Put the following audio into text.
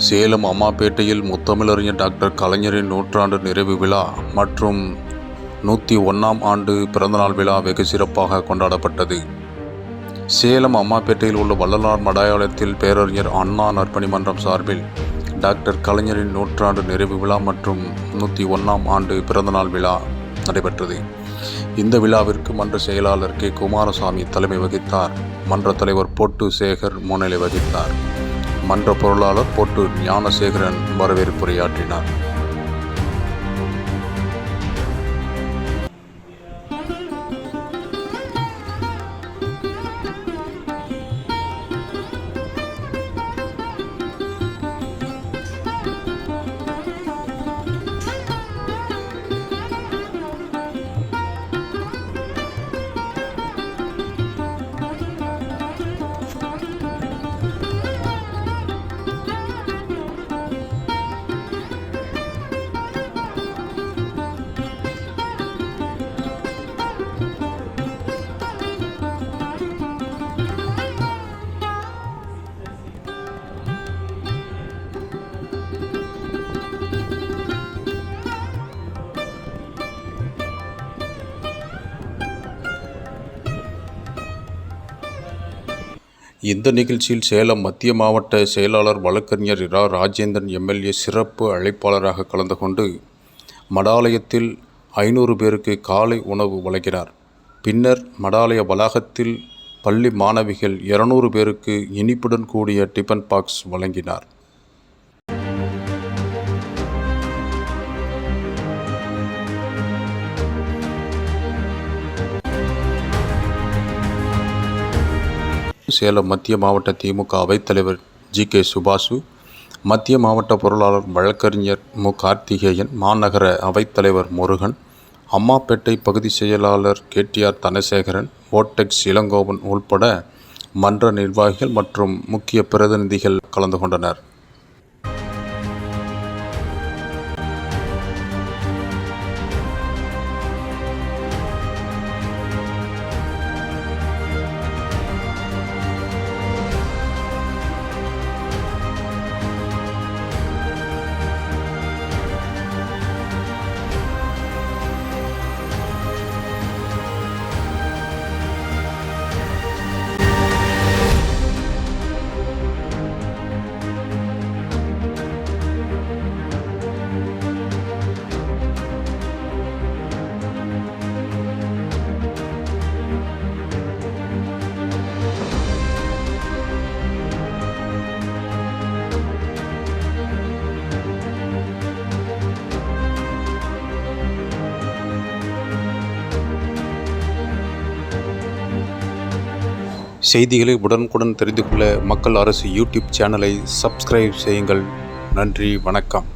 சேலம் அம்மாப்பேட்டையில் முத்தமிழறிஞர் டாக்டர் கலைஞரின் நூற்றாண்டு நிறைவு விழா மற்றும் 101ஆம் ஆண்டு பிறந்தநாள் விழா வெகு சிறப்பாக கொண்டாடப்பட்டது. சேலம் அம்மாப்பேட்டையில் உள்ள வள்ளலார் மடாலயத்தில் பேரறிஞர் அண்ணா நற்பணி மன்றம் சார்பில் டாக்டர் கலைஞரின் நூற்றாண்டு நிறைவு விழா மற்றும் 101ஆம் ஆண்டு பிறந்தநாள் விழா நடைபெற்றது. இந்த விழாவிற்கு மன்ற செயலாளர் கே. குமாரசாமி தலைமை வகித்தார். மன்ற தலைவர் பொட்டு சேகர் முன்னிலை வகித்தார். மன்ற பொருளாளர் பொட்டு ஞானசேகரன் வரவேற்புரையாற்றினார். இந்த நிகழ்ச்சியில் சேலம் மத்திய மாவட்ட செயலாளர் வழக்கறிஞர் இரா. ராஜேந்திரன் எம்எல்ஏ சிறப்பு அழைப்பாளராக கலந்து கொண்டு மடாலயத்தில் 500 பேருக்கு காலை உணவு வழங்கினார். பின்னர் மடாலய வளாகத்தில் பள்ளி மாணவிகள் 200 பேருக்கு இனிப்புடன் கூடிய டிபன் பாக்ஸ் வழங்கினார். சேலம் மத்திய மாவட்ட திமுக அவைத்தலைவர் ஜி.கே. சுபாசு, மத்திய மாவட்ட பொருளாளர் வழக்கறிஞர் மு. கார்த்திகேயன், மாநகர அவைத்தலைவர் முருகன், அம்மாப்பேட்டை பகுதி செயலாளர் கே.டி.ஆர். தனசேகரன், ஓட்டெக்ஸ் இளங்கோவன் உள்பட மன்ற நிர்வாகிகள் மற்றும் முக்கிய பிரதிநிதிகள் கலந்து கொண்டனர். செய்திகளை உடனுக்குடன் தெரிந்து கொள்ள மக்கள் அரசு யூடியூப் சேனலை சப்ஸ்கிரைப் செய்யுங்கள். நன்றி, வணக்கம்.